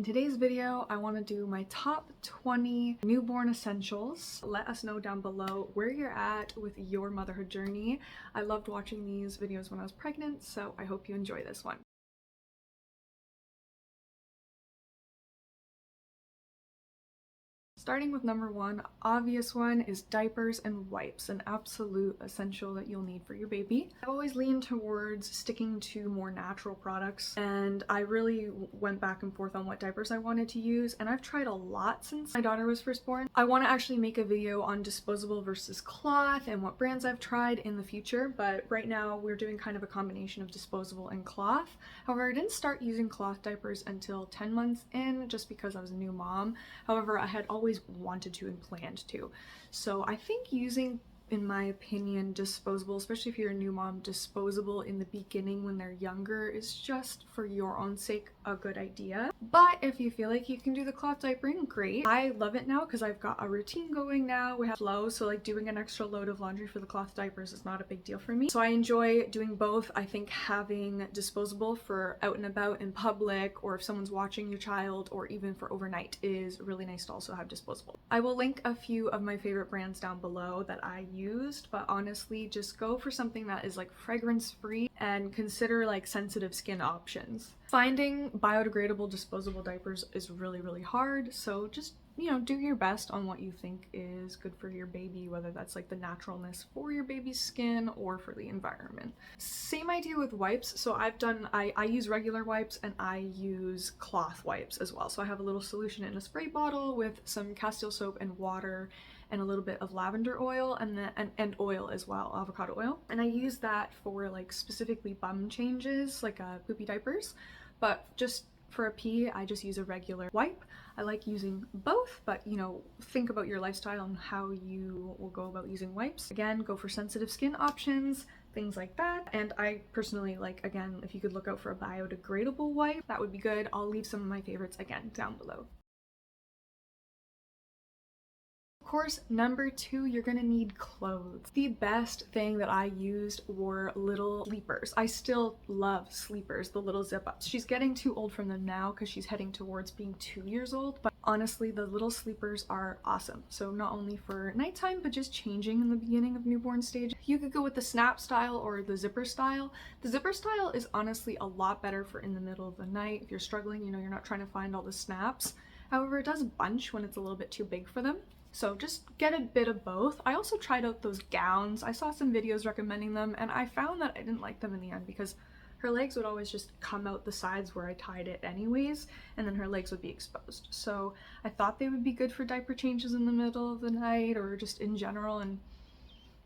In today's video, I want to do my top 20 newborn essentials. Let us know down below where you're at with your motherhood journey. I loved watching these videos when I was pregnant, so I hope you enjoy this one. Starting with number one, obvious one is diapers and wipes, an absolute essential that you'll need for your baby. I've always leaned towards sticking to more natural products, and I really went back and forth on what diapers I wanted to use, and I've tried a lot since my daughter was first born. I want to actually make a video on disposable versus cloth and what brands I've tried in the future, but right now we're doing kind of a combination of disposable and cloth. However, I didn't start using cloth diapers until 10 months in, just because I was a new mom. However, I had always wanted to and planned to. So I think using, in my opinion, disposable, especially if you're a new mom, disposable in the beginning when they're younger is just for your own sake a good idea. But if you feel like you can do the cloth diapering, great. I love it now because I've got a routine going now. We have flow, so like doing an extra load of laundry for the cloth diapers is not a big deal for me. So I enjoy doing both. I think having disposable for out and about in public, or if someone's watching your child, or even for overnight, is really nice to also have disposable. I will link a few of my favorite brands down below that I used, but honestly just go for something that is like fragrance free and consider like sensitive skin options. Finding biodegradable disposable diapers is really hard, so just, you know, do your best on what you think is good for your baby, whether that's like the naturalness for your baby's skin or for the environment. Same idea with wipes. So I use regular wipes and I use cloth wipes as well. So I have a little solution in a spray bottle with some castile soap and water and a little bit of lavender oil and oil as well, avocado oil. And I use that for like specifically bum changes, like poopy diapers. But just for a pee, I just use a regular wipe. I like using both, but you know, think about your lifestyle and how you will go about using wipes. Again, go for sensitive skin options, things like that. And I personally like, again, if you could look out for a biodegradable wipe, that would be good. I'll leave some of my favorites again down below. Of course, number two, you're gonna need clothes. The best thing that I used were little sleepers. I still love sleepers, the little zip ups. She's getting too old for them now because she's heading towards being 2 years old, but honestly, the little sleepers are awesome. So not only for nighttime, but just changing in the beginning of newborn stage. You could go with the snap style or the zipper style. The zipper style is honestly a lot better for in the middle of the night. If you're struggling, you know, you're not trying to find all the snaps. However, it does bunch when it's a little bit too big for them. So just get a bit of both. I also tried out those gowns. I saw some videos recommending them, and I found that I didn't like them in the end because her legs would always just come out the sides where I tied it anyways, and then her legs would be exposed. So I thought they would be good for diaper changes in the middle of the night or just in general. And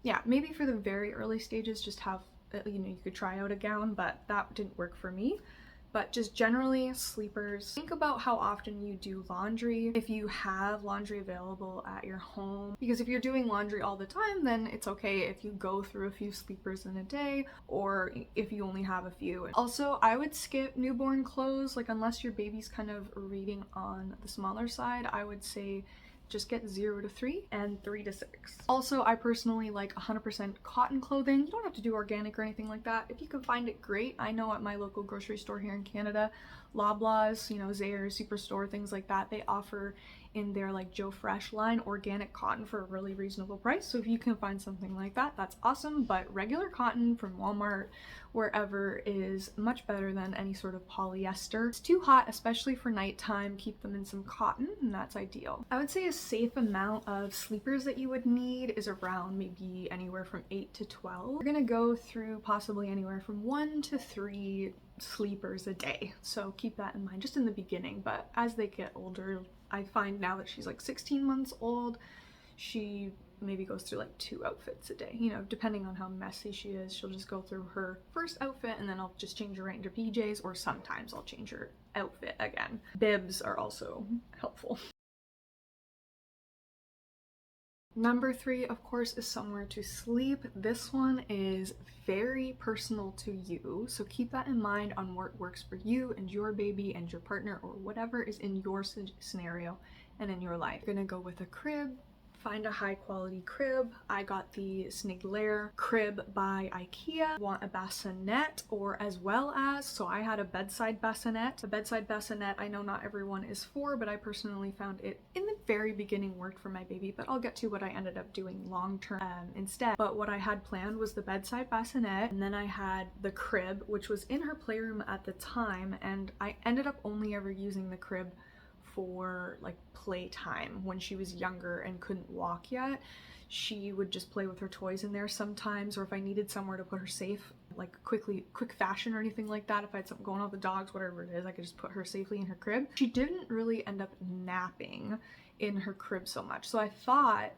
yeah, maybe for the very early stages, just have, you know, you could try out a gown, but that didn't work for me. But just generally, sleepers. Think about how often you do laundry, if you have laundry available at your home. Because if you're doing laundry all the time, then it's okay if you go through a few sleepers in a day, or if you only have a few. Also, I would skip newborn clothes, like unless your baby's kind of reading on the smaller side, I would say just get 0 to 3 and 3 to 6. Also, I personally like 100% cotton clothing. You don't have to do organic or anything like that. If you can find it, great. I know at my local grocery store here in Canada, Loblaws, you know, Zayre, Superstore, things like that, they offer in their like Joe Fresh line organic cotton for a really reasonable price. So if you can find something like that, that's awesome. But regular cotton from Walmart, wherever, is much better than any sort of polyester. It's too hot, especially for nighttime. Keep them in some cotton, and that's ideal. I would say a safe amount of sleepers that you would need is around maybe anywhere from 8 to 12. You're gonna go through possibly anywhere from 1 to 3 sleepers a day. So keep that in mind just in the beginning, but as they get older, I find now that she's like 16 months old, she maybe goes through like 2 outfits a day, you know, depending on how messy she is. She'll just go through her first outfit and then I'll just change her right into PJs, or sometimes I'll change her outfit again. Bibs are also helpful. Number 3, of course, is somewhere to sleep. This one is very personal to you, so keep that in mind on what works for you and your baby and your partner, or whatever is in your scenario and in your life. You're gonna go with a crib, find a high quality crib. I got the Sniglair crib by IKEA. Want a bassinet or as well as, so I had a bedside bassinet. A bedside bassinet I know not everyone is for, but I personally found it in the very beginning worked for my baby, but I'll get to what I ended up doing long term instead. But what I had planned was the bedside bassinet, and then I had the crib, which was in her playroom at the time, and I ended up only ever using the crib for like playtime when she was younger and couldn't walk yet. She would just play with her toys in there sometimes, or if I needed somewhere to put her safe, like quick fashion or anything like that, if I had something going on with the dogs, whatever it is, I could just put her safely in her crib. She didn't really end up napping in her crib so much, so I thought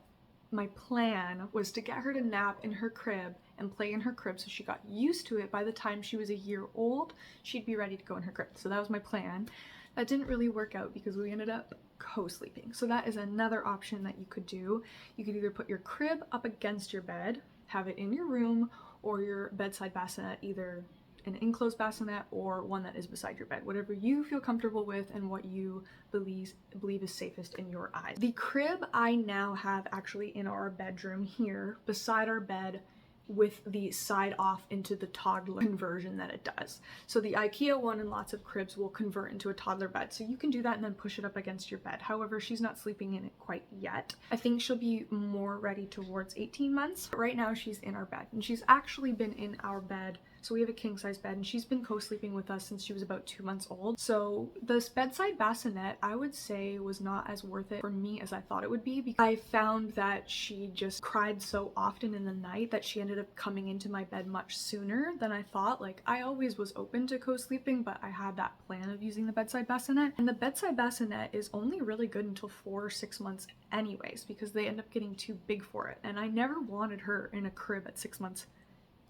my plan was to get her to nap in her crib and play in her crib, so she got used to it. By the time she was a year old, she'd be ready to go in her crib. So that was my plan. That didn't really work out because we ended up co-sleeping. So that is another option that you could do. You could either put your crib up against your bed, have it in your room, or your bedside bassinet, either an enclosed bassinet or one that is beside your bed, whatever you feel comfortable with and what you believe is safest in your eyes. The crib I now have actually in our bedroom here beside our bed, with the side off into the toddler conversion that it does. So the IKEA one and lots of cribs will convert into a toddler bed, so you can do that and then push it up against your bed. However, she's not sleeping in it quite yet. I think she'll be more ready towards 18 months. But right now she's in our bed, and she's actually been in our bed. So we have a king size bed, and she's been co-sleeping with us since she was about 2 months old. So this bedside bassinet, I would say, was not as worth it for me as I thought it would be, because I found that she just cried so often in the night that she ended up coming into my bed much sooner than I thought. Like, I always was open to co-sleeping, but I had that plan of using the bedside bassinet. And the bedside bassinet is only really good until 4 or 6 months anyways, because they end up getting too big for it. And I never wanted her in a crib at 6 months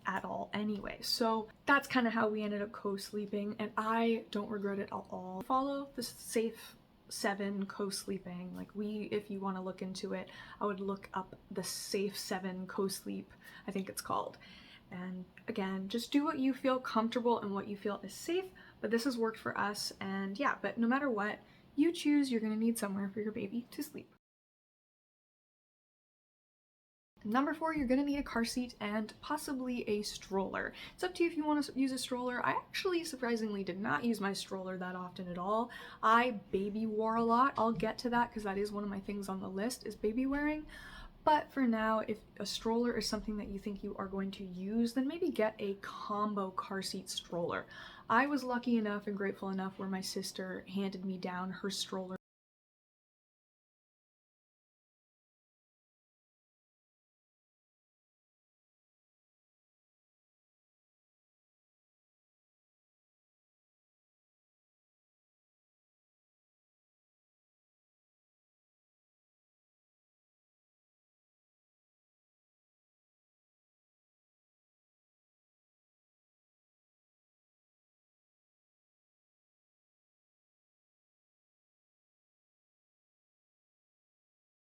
at all anyway. So that's kind of how we ended up co-sleeping, and I don't regret it at all. Follow the Safe 7 co-sleeping. Like, if you want to look into it, I would look up the Safe 7 co-sleep, I think it's called. And again, just do what you feel comfortable and what you feel is safe, but this has worked for us. And yeah, but no matter what you choose, you're going to need somewhere for your baby to sleep. Number 4, you're going to need a car seat and possibly a stroller. It's up to you if you want to use a stroller. I actually surprisingly did not use my stroller that often at all. I baby wore a lot. I'll get to that because that is one of my things on the list, is baby wearing. But for now, if a stroller is something that you think you are going to use, then maybe get a combo car seat stroller. I was lucky enough and grateful enough where my sister handed me down her stroller.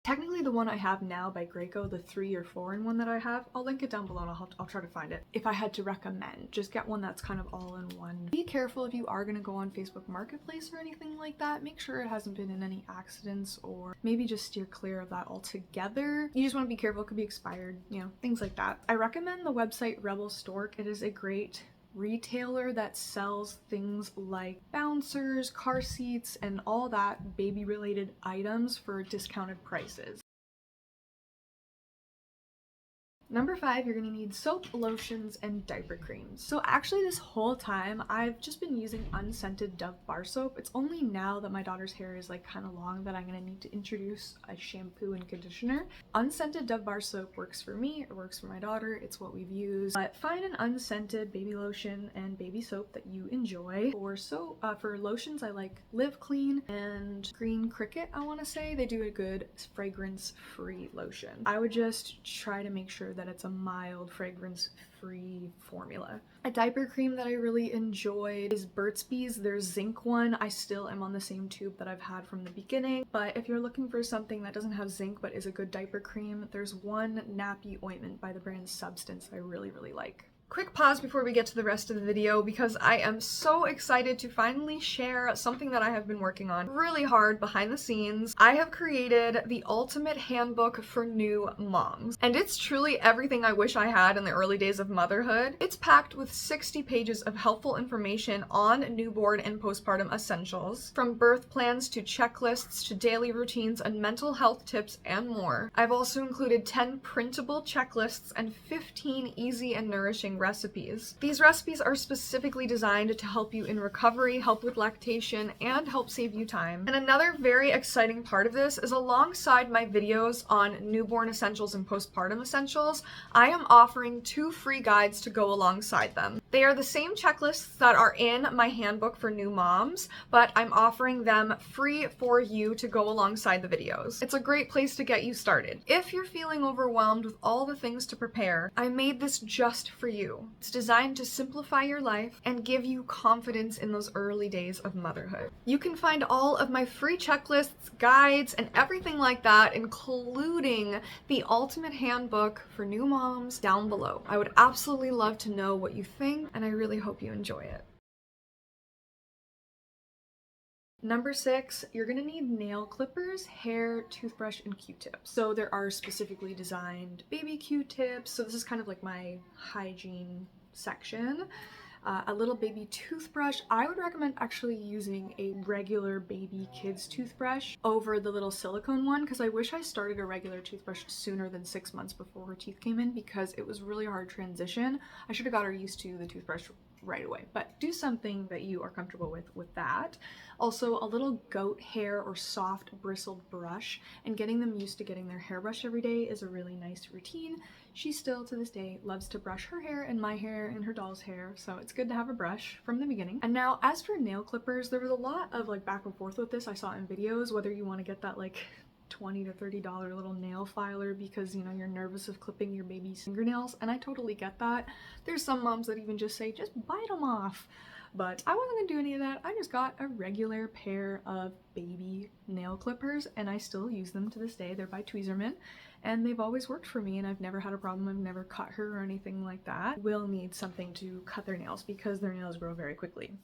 Technically the one I have now by Graco, the 3 or 4-in-1 that I have, I'll link it down below and I'll try to find it. If I had to recommend, just get one that's kind of all in one. Be careful if you are going to go on Facebook Marketplace or anything like that. Make sure it hasn't been in any accidents, or maybe just steer clear of that altogether. You just want to be careful, it could be expired, you know, things like that. I recommend the website Rebel Stork. It is a great retailer that sells things like bouncers, car seats, and all that baby related items for discounted prices. Number 5, you're gonna need soap, lotions, and diaper creams. So actually this whole time I've just been using unscented Dove bar soap. It's only now that my daughter's hair is like kind of long that I'm gonna need to introduce a shampoo and conditioner. Unscented Dove bar soap works for me, it works for my daughter, it's what we've used. But find an unscented baby lotion and baby soap that you enjoy. For lotions, I like Live Clean and Green Cricket, I wanna say. They do a good fragrance-free lotion. I would just try to make sure that it's a mild fragrance-free formula. A diaper cream that I really enjoyed is Burt's Bees, their zinc one. I still am on the same tube that I've had from the beginning, but if you're looking for something that doesn't have zinc but is a good diaper cream, there's one nappy ointment by the brand Substance I really like. Quick pause before we get to the rest of the video because I am so excited to finally share something that I have been working on really hard behind the scenes. I have created the ultimate handbook for new moms, and it's truly everything I wish I had in the early days of motherhood. It's packed with 60 pages of helpful information on newborn and postpartum essentials, from birth plans to checklists to daily routines and mental health tips and more. I've also included 10 printable checklists and 15 easy and nourishing recipes. These recipes are specifically designed to help you in recovery, help with lactation, and help save you time. And another very exciting part of this is, alongside my videos on newborn essentials and postpartum essentials, I am offering 2 free guides to go alongside them. They are the same checklists that are in my handbook for new moms, but I'm offering them free for you to go alongside the videos. It's a great place to get you started. If you're feeling overwhelmed with all the things to prepare, I made this just for you. It's designed to simplify your life and give you confidence in those early days of motherhood. You can find all of my free checklists, guides, and everything like that, including the ultimate handbook for new moms, down below. I would absolutely love to know what you think, and I really hope you enjoy it. Number 6, you're gonna need nail clippers, hair, toothbrush, and Q-tips. So there are specifically designed baby Q-tips. So this is kind of like my hygiene section. A little baby toothbrush. I would recommend actually using a regular baby kid's toothbrush over the little silicone one, because I wish I started a regular toothbrush sooner than 6 months before her teeth came in, because it was really hard transition. I should have got her used to the toothbrush right away, but do something that you are comfortable with that. Also, a little goat hair or soft bristled brush, and getting them used to getting their hair brushed every day is a really nice routine. She still to this day loves to brush her hair and my hair and her doll's hair, so it's good to have a brush from the beginning. And now, as for nail clippers, there was a lot of like back and forth with this I saw in videos, whether you want to get that like $20 to $30 little nail filer because, you know, you're nervous of clipping your baby's fingernails, and I totally get that. There's some moms that even just say, just bite them off. But I wasn't gonna do any of that. I just got a regular pair of baby nail clippers, and I still use them to this day. They're by Tweezerman, and they've always worked for me, and I've never had a problem. I've never cut her or anything like that. Will need something to cut their nails because their nails grow very quickly.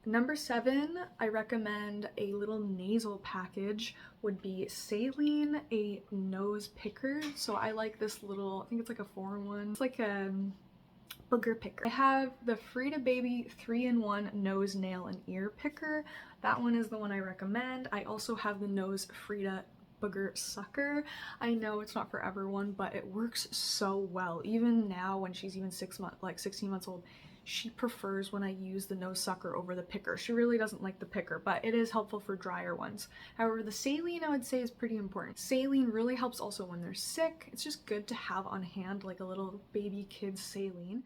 Number 7, I recommend a little nasal package would be saline, a nose picker. So I like this little, I think it's like a 4-in-1. It's like a booger picker. I have the Frida Baby 3-in-1 nose, nail, and ear picker. That one is the one I recommend. I also have the Nose Frida booger sucker. I know it's not for everyone, but it works so well. Even now, when she's even 16 months old, she prefers when I use the nose sucker over the picker. She really doesn't like the picker, but it is helpful for drier ones. However, the saline, I would say, is pretty important. Saline really helps also when they're sick. It's just good to have on hand, like a little baby kid's saline.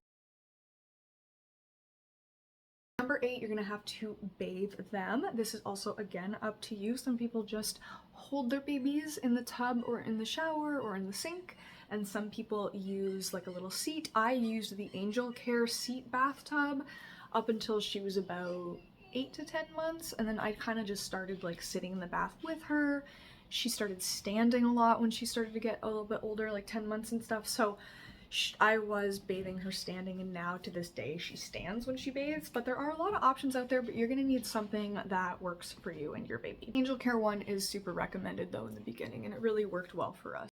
Number 8, you're gonna have to bathe them. This is also, again, up to you. Some people just hold their babies in the tub or in the shower or in the sink, and some people use like a little seat. I used the Angel Care seat bathtub up until she was about 8 to 10 months, and then I kind of just started like sitting in the bath with her. She started standing a lot when she started to get a little bit older, like 10 months and stuff, so I was bathing her standing, and now to this day she stands when she bathes. But there are a lot of options out there, but you're gonna need something that works for you and your baby. Angel Care one is super recommended though in the beginning, and it really worked well for us.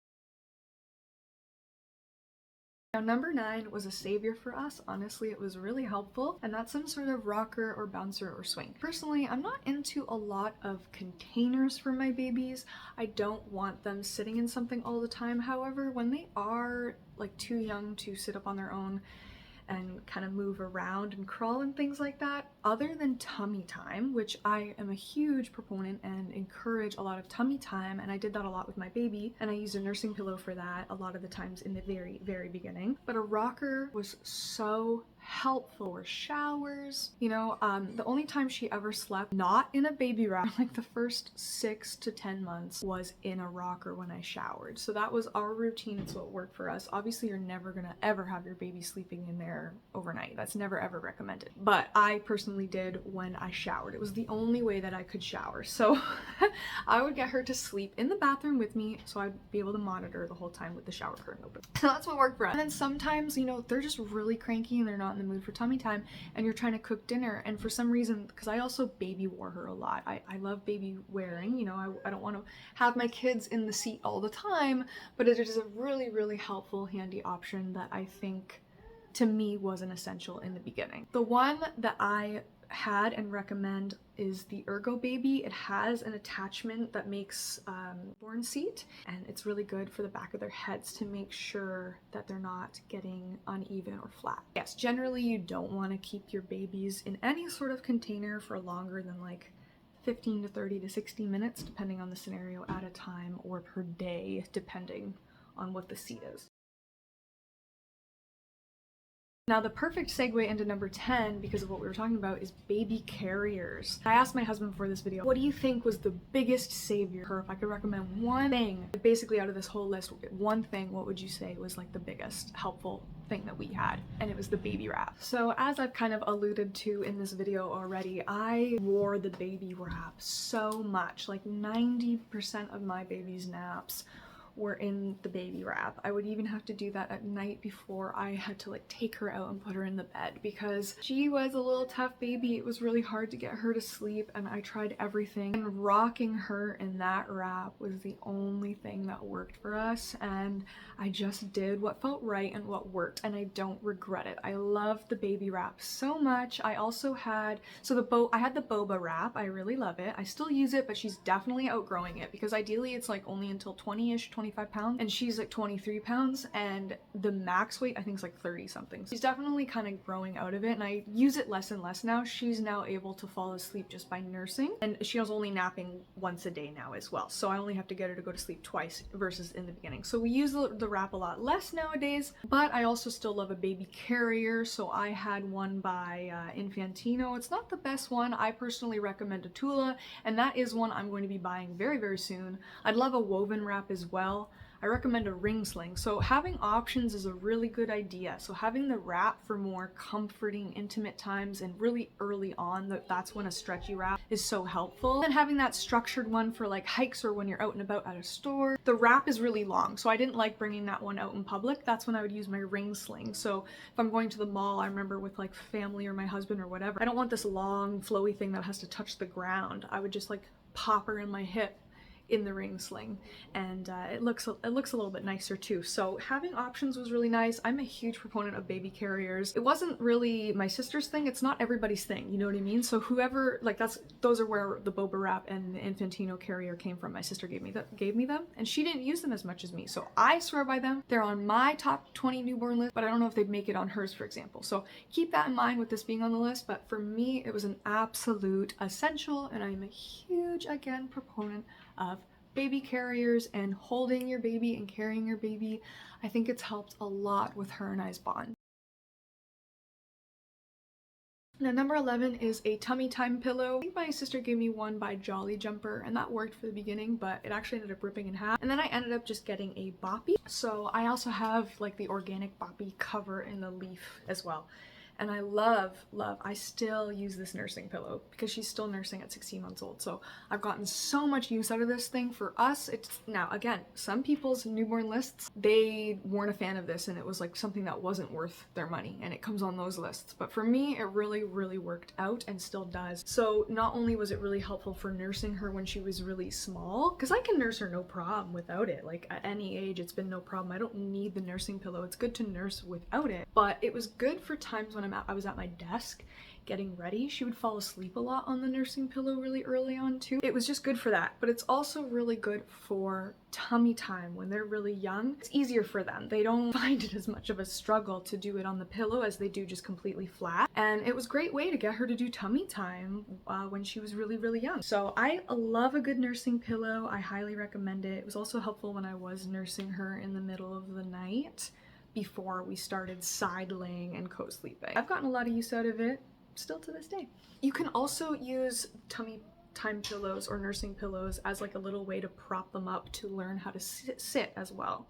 Now, number 9 was a savior for us. Honestly, it was really helpful, and that's some sort of rocker or bouncer or swing. Personally, I'm not into a lot of containers for my babies. I don't want them sitting in something all the time. However, when they are like too young to sit up on their own and kind of move around and crawl and things like that, other than tummy time, which I am a huge proponent and encourage a lot of tummy time, and I did that a lot with my baby, and I used a nursing pillow for that a lot of the times in the very, very beginning. But a rocker was so helpful for showers. You know, the only time she ever slept not in a baby wrap, like the first 6 to 10 months, was in a rocker when I showered. So that was our routine. It's what worked for us. Obviously, you're never gonna ever have your baby sleeping in there overnight. That's never ever recommended. But I personally did when I showered. It was the only way that I could shower. So I would get her to sleep in the bathroom with me so I'd be able to monitor the whole time with the shower curtain open. So that's what worked for us. And then sometimes, you know, they're just really cranky and they're not in the mood for tummy time and you're trying to cook dinner, and for some reason, because I also baby wore her a lot. I love baby wearing, you know, I don't want to have my kids in the seat all the time, but it is a really, really helpful, handy option that I think to me was an essential in the beginning. The one that I had and recommend is the Ergo Baby. It has an attachment that makes born seat, and it's really good for the back of their heads to make sure that they're not getting uneven or flat. Yes, generally you don't want to keep your babies in any sort of container for longer than like 15 to 30 to 60 minutes, depending on the scenario, at a time, or per day, depending on what the seat is. Now the perfect segue into number 10, because of what we were talking about, is baby carriers. I asked my husband before this video, what do you think was the biggest savior for her? If I could recommend one thing, basically out of this whole list, one thing, what would you say was like the biggest helpful thing that we had? And it was the baby wrap. So as I've kind of alluded to in this video already, I wore the baby wrap so much. Like 90% of my baby's naps were in the baby wrap. I would even have to do that at night before I had to like take her out and put her in the bed, because she was a little tough baby. It was really hard to get her to sleep, and I tried everything, and rocking her in that wrap was the only thing that worked for us, and I just did what felt right and what worked, and I don't regret it. I love the baby wrap so much. I also had, I had the boba wrap. I really love it. I still use it, but she's definitely outgrowing it, because ideally it's like only until 20-ish, 25 pounds, and she's like 23 pounds, and the max weight I think is like 30 something. She's definitely kind of growing out of it, and I use it less and less now. She's now able to fall asleep just by nursing, and she was only napping once a day now as well, so I only have to get her to go to sleep twice versus in the beginning. So we use the wrap a lot less nowadays, but I also still love a baby carrier. So I had one by Infantino. It's not the best one. I personally recommend a Tula, and that is one I'm going to be buying very, very soon. I'd love a woven wrap as well. I recommend a ring sling. So having options is a really good idea. So having the wrap for more comforting, intimate times, and really early on, that's when a stretchy wrap is so helpful. And having that structured one for like hikes or when you're out and about at a store. The wrap is really long, so I didn't like bringing that one out in public. That's when I would use my ring sling. So if I'm going to the mall, I remember with like family or my husband or whatever, I don't want this long flowy thing that has to touch the ground. I would just like pop her in my hip in the ring sling, and it looks a little bit nicer too. So having options was really nice. I'm a huge proponent of baby carriers. It wasn't really my sister's thing. It's not everybody's thing, you know what I mean? So whoever, like, those are where the boba wrap and the Infantino carrier came from. My sister gave me them, and she didn't use them as much as me, so I swear by them. They're on my top 20 newborn list, but I don't know if they'd make it on hers, for example. So keep that in mind with this being on the list. But for me, it was an absolute essential, and I'm a huge, again, proponent of baby carriers and holding your baby and carrying your baby. I think it's helped a lot with her and I's bond. Now number 11 is a tummy time pillow. I think my sister gave me one by Jolly Jumper, and that worked for the beginning, but it actually ended up ripping in half. And then I ended up just getting a boppy. So I also have like the organic boppy cover in the leaf as well. And I love, I still use this nursing pillow because she's still nursing at 16 months old. So I've gotten so much use out of this thing. For us, it's now, again, some people's newborn lists, they weren't a fan of this, and it was like something that wasn't worth their money, and it comes on those lists. But for me, it really, really worked out and still does. So not only was it really helpful for nursing her when she was really small, because I can nurse her no problem without it. Like at any age, it's been no problem. I don't need the nursing pillow. It's good to nurse without it. But it was good for times when I was at my desk getting ready. She would fall asleep a lot on the nursing pillow really early on too. It was just good for that, but it's also really good for tummy time when they're really young. It's easier for them. They don't find it as much of a struggle to do it on the pillow as they do just completely flat. And it was a great way to get her to do tummy time when she was really, really young. So I love a good nursing pillow. I highly recommend it. It was also helpful when I was nursing her in the middle of the night. before we started side laying and co-sleeping. I've gotten a lot of use out of it still to this day. You can also use tummy time pillows or nursing pillows as like a little way to prop them up to learn how to sit as well.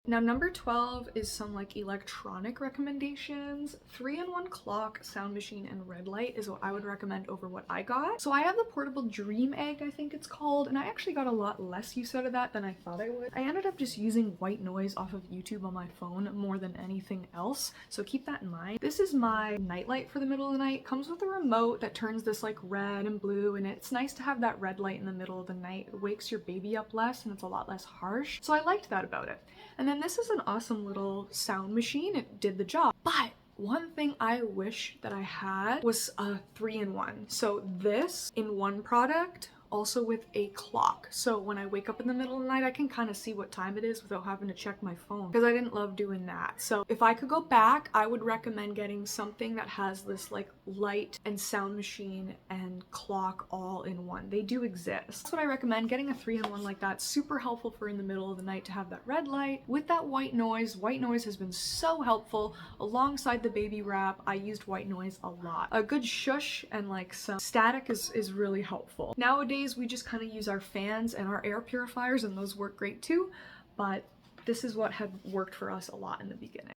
Now number 12 is some like electronic recommendations. 3-in-1 clock, sound machine, and red light is what I would recommend over what I got. So I have the portable Dream Egg, I think it's called, and I actually got a lot less use out of that than I thought I would. I ended up just using white noise off of YouTube on my phone more than anything else, so keep that in mind. This is my nightlight for the middle of the night. It comes with a remote that turns this like red and blue, and it's nice to have that red light in the middle of the night. It wakes your baby up less and it's a lot less harsh, so I liked that about it. And then this is an awesome little sound machine. It did the job. But one thing I wish that I had was a 3-in-1. So this in one product, also with a clock. So when I wake up in the middle of the night, I can kind of see what time it is without having to check my phone, because I didn't love doing that. So if I could go back, I would recommend getting something that has this like light and sound machine and clock all in one. They do exist. That's what I recommend, getting a 3-in-1 like that. Super helpful for in the middle of the night to have that red light with that white noise. White noise has been so helpful. Alongside the baby wrap, I used white noise a lot. A good shush and like some static is really helpful. Nowadays, we just kind of use our fans and our air purifiers, and those work great too, but this is what had worked for us a lot in the beginning.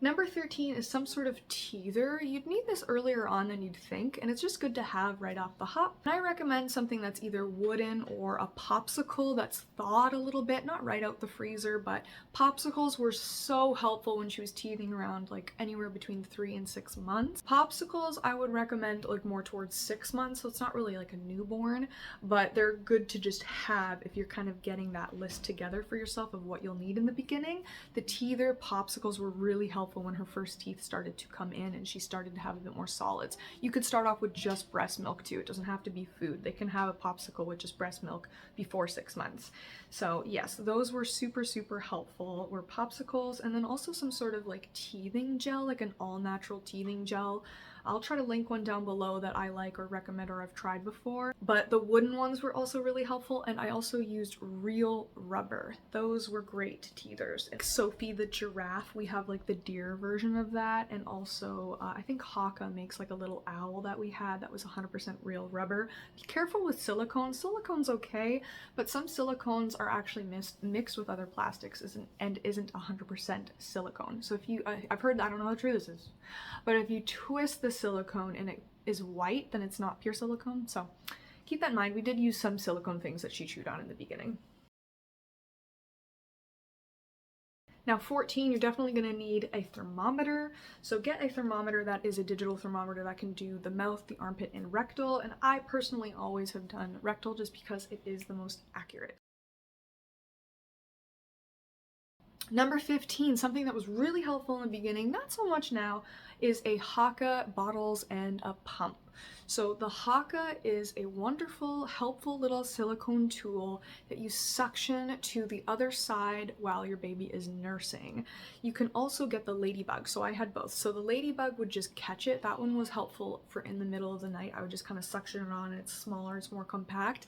Number 13 is some sort of teether. You'd need this earlier on than you'd think, and it's just good to have right off the hop. And I recommend something that's either wooden or a popsicle that's thawed a little bit, not right out the freezer, but popsicles were so helpful when she was teething around like anywhere between 3 and 6 months. Popsicles I would recommend like more towards 6 months, so it's not really like a newborn, but they're good to just have if you're kind of getting that list together for yourself of what you'll need in the beginning. The teether popsicles were really helpful when her first teeth started to come in and she started to have a bit more solids. You could start off with just breast milk too. It doesn't have to be food. They can have a popsicle with just breast milk before 6 months. So yes, those were super, super helpful. Were popsicles, and then also some sort of like teething gel, like an all-natural teething gel. I'll try to link one down below that I like or recommend or I've tried before. But the wooden ones were also really helpful, and I also used real rubber. Those were great teethers. And Sophie the giraffe, we have like the deer version of that, and also I think Haka makes like a little owl that we had that was 100% real rubber. Be careful with silicone. Silicone's okay, but some silicones are actually mixed with other plastics and isn't 100% silicone. So if you, I've heard, I don't know how true this is, but if you twist the silicone and it is white, then it's not pure silicone. So keep that in mind. We did use some silicone things that she chewed on in the beginning. Now 14, you're definitely going to need a thermometer. So get a thermometer that is a digital thermometer that can do the mouth, the armpit, and rectal. And I personally always have done rectal just because it is the most accurate. Number 15, something that was really helpful in the beginning, not so much now, is a Haka bottles and a pump. So the Haka is a wonderful, helpful little silicone tool that you suction to the other side while your baby is nursing. You can also get the Ladybug, so I had both. So the Ladybug would just catch it. That one was helpful for in the middle of the night. I would just kind of suction it on, and it's smaller, it's more compact,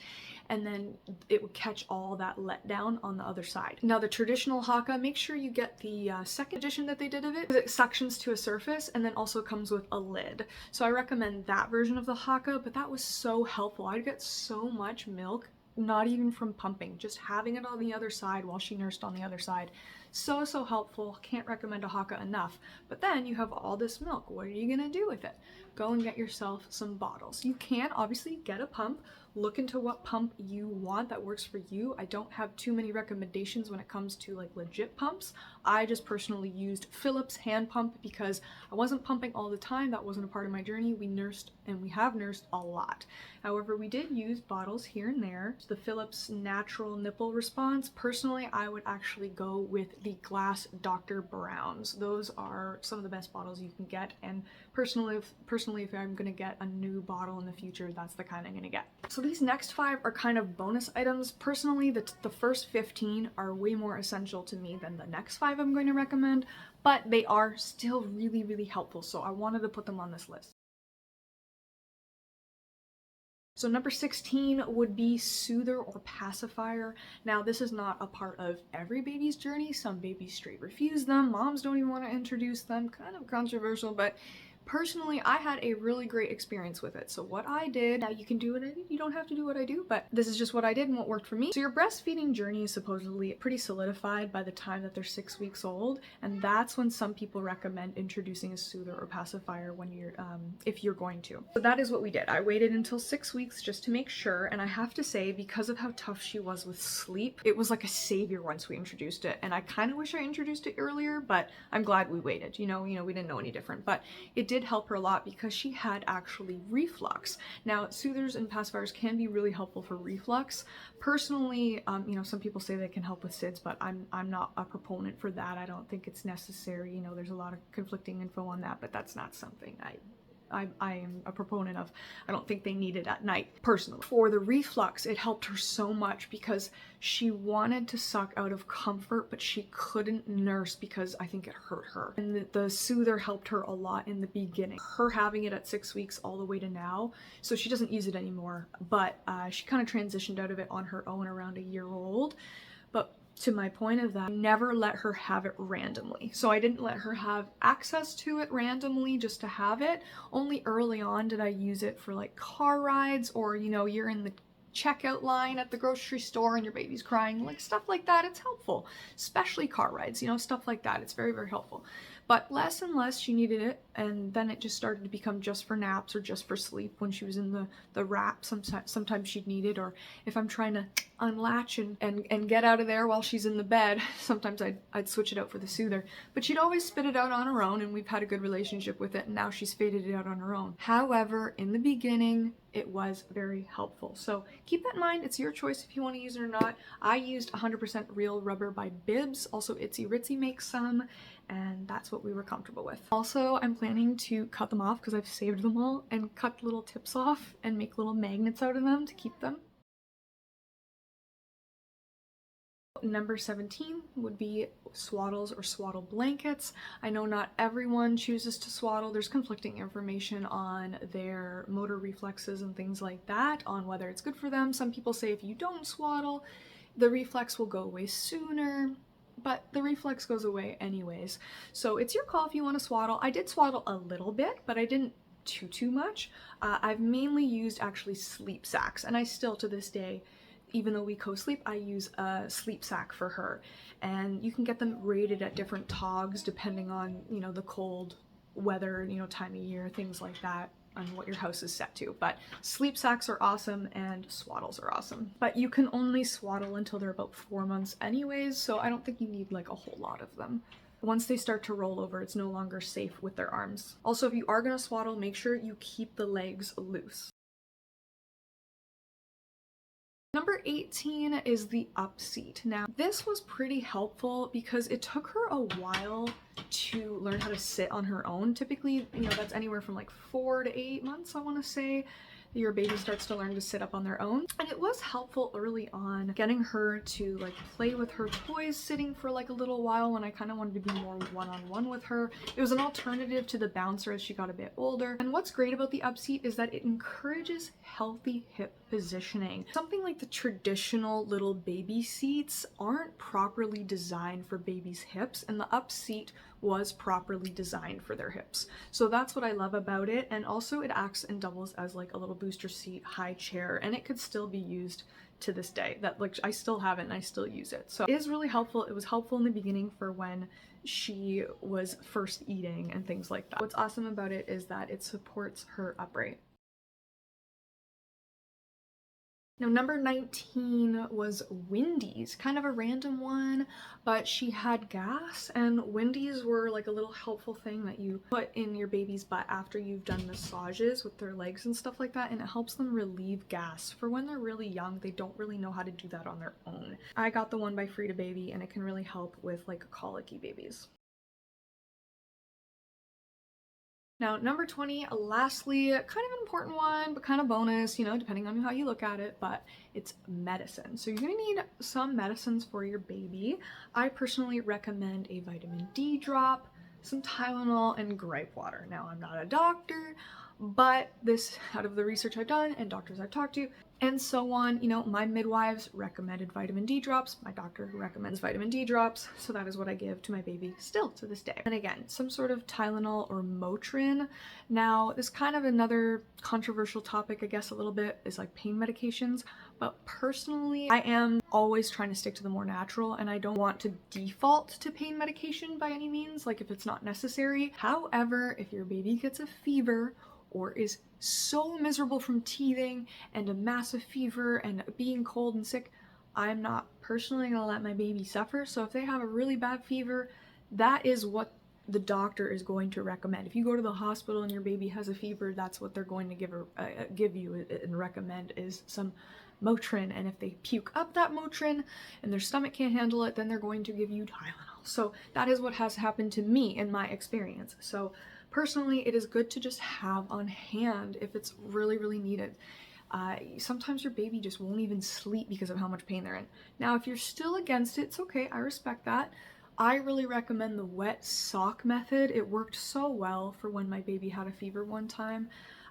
and then it would catch all that letdown on the other side. Now the traditional Haka, make sure you get the second edition that they did of it, because it suctions to a surface and then also comes with a lid. So I recommend that version of the Haka, but that was so helpful. I'd get so much milk, not even from pumping, just having it on the other side while she nursed on the other side. So helpful. Can't recommend a Haka enough. But then you have all this milk. What are you gonna do with it? Go and get yourself some bottles. You can obviously get a pump. Look into what pump you want that works for you. I don't have too many recommendations when it comes to like legit pumps. I just personally used Philips hand pump because I wasn't pumping all the time. That wasn't a part of my journey. We nursed, and we have nursed a lot. However, we did use bottles here and there. The Philips natural nipple response. Personally, I would actually go with the glass Dr. Browns. Those are some of the best bottles you can get, and personally if I'm gonna get a new bottle in the future, that's the kind I'm gonna get. So these next 5 are kind of bonus items. Personally, the first 15 are way more essential to me than the next 5 I'm going to recommend, but they are still really, really helpful, so I wanted to put them on this list. So number 16 would be soother or pacifier. Now this is not a part of every baby's journey. Some babies straight refuse them. Moms don't even want to introduce them. Kind of controversial, but personally, I had a really great experience with it. So what I did, now you can do what I did, you don't have to do what I do, but this is just what I did and what worked for me. So your breastfeeding journey is supposedly pretty solidified by the time that they're 6 weeks old, and that's when some people recommend introducing a soother or pacifier when you're, if you're going to. So that is what we did. I waited until 6 weeks just to make sure, and I have to say, because of how tough she was with sleep, it was like a savior once we introduced it, and I kind of wish I introduced it earlier, but I'm glad we waited. You know, we didn't know any different, but it did help her a lot because she had actually reflux. Now, soothers and pacifiers can be really helpful for reflux. Personally, you know, some people say they can help with SIDS, but I'm not a proponent for that. I don't think it's necessary. You know, there's a lot of conflicting info on that, but that's not something I am a proponent of. I don't think they need it at night, personally. For the reflux, it helped her so much because she wanted to suck out of comfort, but she couldn't nurse because I think it hurt her. And the soother helped her a lot in the beginning. Her having it at 6 weeks all the way to now, so she doesn't use it anymore, but she kind of transitioned out of it on her own around a year old. But to my point of that, I never let her have it randomly. So I didn't let her have access to it randomly just to have it. Only early on did I use it for like car rides, or, you know, you're in the checkout line at the grocery store and your baby's crying, like stuff like that. It's helpful, especially car rides, you know, stuff like that. It's very, very helpful. But less and less she needed it, and then it just started to become just for naps or just for sleep when she was in the wrap. Sometimes she'd need it, or if I'm trying to unlatch and get out of there while she's in the bed, sometimes I'd switch it out for the soother. But she'd always spit it out on her own, and we've had a good relationship with it, and now she's faded it out on her own. However, in the beginning, it was very helpful. So keep that in mind. It's your choice if you want to use it or not. I used 100% real rubber by Bibs. Also, Itsy Ritzy makes some, and that's what we were comfortable with. Also, I'm planning to cut them off because I've saved them all, and cut little tips off and make little magnets out of them to keep them. Number 17 would be swaddles or swaddle blankets. I know not everyone chooses to swaddle. There's conflicting information on their motor reflexes and things like that, on whether it's good for them. Some people say if you don't swaddle, the reflex will go away sooner, but the reflex goes away anyways. So it's your call if you want to swaddle. I did swaddle a little bit, but I didn't too much. I've mainly used actually sleep sacks, and I still to this day, even though we co-sleep, I use a sleep sack for her. And you can get them rated at different togs depending on, you know, the cold weather, you know, time of year, things like that, on what your house is set to. But sleep sacks are awesome and swaddles are awesome. But you can only swaddle until they're about 4 months anyways, so I don't think you need like a whole lot of them. Once they start to roll over, it's no longer safe with their arms. Also, if you are gonna swaddle, make sure you keep the legs loose. Number 18 is the up seat. Now, this was pretty helpful because it took her a while to learn how to sit on her own. Typically, you know, that's anywhere from like 4 to 8 months, I want to say, your baby starts to learn to sit up on their own. And it was helpful early on getting her to like play with her toys sitting for like a little while when I kind of wanted to be more one-on-one with her. It was an alternative to the bouncer as she got a bit older. And what's great about the upseat is that it encourages healthy hip positioning. Something like the traditional little baby seats aren't properly designed for babies' hips, and the upseat was properly designed for their hips. So that's what I love about it. And also it acts and doubles as like a little booster seat, high chair, and it could still be used to this day. That, like, I still have it and I still use it. So it is really helpful. It was helpful in the beginning for when she was first eating and things like that. What's awesome about it is that it supports her upright. Now, number 19 was Wendy's, kind of a random one, but she had gas, and Wendy's were like a little helpful thing that you put in your baby's butt after you've done massages with their legs and stuff like that, and it helps them relieve gas. For when they're really young, they don't really know how to do that on their own. I got the one by Frida Baby, and it can really help with like colicky babies. Now, number 20, lastly, kind of an important one, but kind of bonus, you know, depending on how you look at it, but it's medicine. So you're gonna need some medicines for your baby. I personally recommend a vitamin D drop, some Tylenol, and gripe water. Now, I'm not a doctor, But this, out of the research I've done and doctors I've talked to and so on, you know, my midwives recommended vitamin D drops, my doctor recommends vitamin D drops, so that is what I give to my baby still to this day. And again, some sort of Tylenol or Motrin. Now, this kind of another controversial topic, I guess, a little bit, is like pain medications. But personally, I am always trying to stick to the more natural, and I don't want to default to pain medication by any means, like if it's not necessary. However, if your baby gets a fever or is so miserable from teething and a massive fever and being cold and sick, I'm not personally gonna let my baby suffer. So if they have a really bad fever, that is what the doctor is going to recommend. If you go to the hospital and your baby has a fever, that's what they're going to give you and recommend is some Motrin. And if they puke up that Motrin and their stomach can't handle it, then they're going to give you Tylenol. So that is what has happened to me in my experience. So personally, it is good to just have on hand if it's really, really needed. Sometimes your baby just won't even sleep because of how much pain they're in. Now, if you're still against it, it's okay. I respect that. I really recommend the wet sock method. It worked so well for when my baby had a fever one time.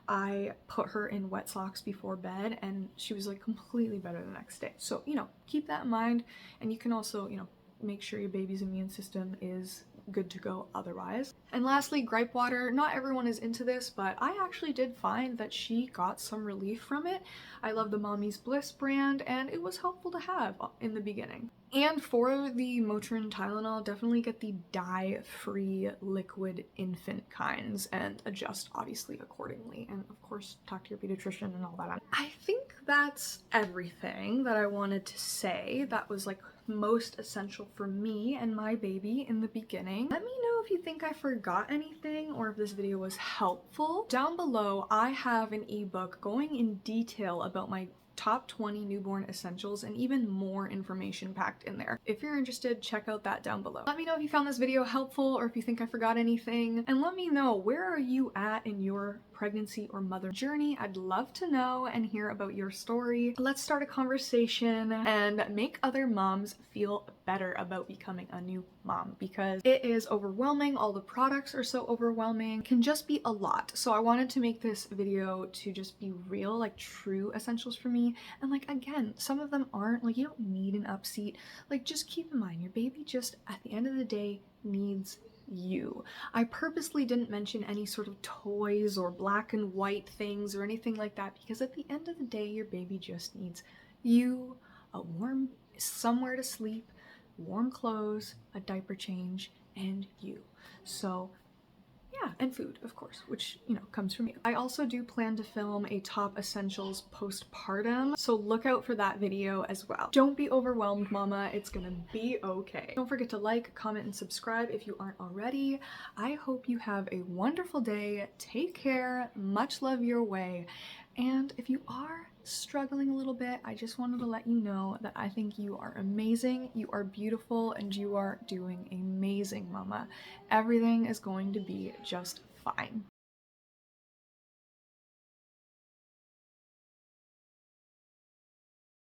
I put her in wet socks before bed and she was like completely better the next day. So, you know, keep that in mind. And you can also, you know, make sure your baby's immune system is good to go otherwise. And lastly, gripe water. Not everyone is into this, but I actually did find that she got some relief from it. I love the Mommy's Bliss brand and it was helpful to have in the beginning. And for the Motrin Tylenol, definitely get the dye-free liquid infant kinds and adjust obviously accordingly. And of course, talk to your pediatrician and all that. I think that's everything that I wanted to say. That was like most essential for me and my baby in the beginning. Let me know if you think I forgot anything or if this video was helpful. Down below, I have an ebook going in detail about my top 20 newborn essentials and even more information packed in there. If you're interested, check out that down below. Let me know if you found this video helpful or if you think I forgot anything, and let me know, where are you at in your pregnancy or mother journey? I'd love to know and hear about your story. Let's start a conversation and make other moms feel better about becoming a new mom, because it is overwhelming. All the products are so overwhelming. It can just be a lot. So I wanted to make this video to just be real, like true essentials for me. And like, again, some of them aren't, like you don't need an upseat. Like just keep in mind, your baby just at the end of the day needs you. I purposely didn't mention any sort of toys or black and white things or anything like that, because at the end of the day, your baby just needs you, a warm somewhere to sleep, warm clothes, a diaper change, and you. So yeah, and food, of course, which, you know, comes from you. I also do plan to film a top essentials postpartum, so look out for that video as well. Don't be overwhelmed, mama. It's gonna be okay. Don't forget to like, comment, and subscribe if you aren't already. I hope you have a wonderful day. Take care. Much love your way. And if you are struggling a little bit, I just wanted to let you know that I think you are amazing, you are beautiful, and you are doing amazing, mama. Everything is going to be just fine.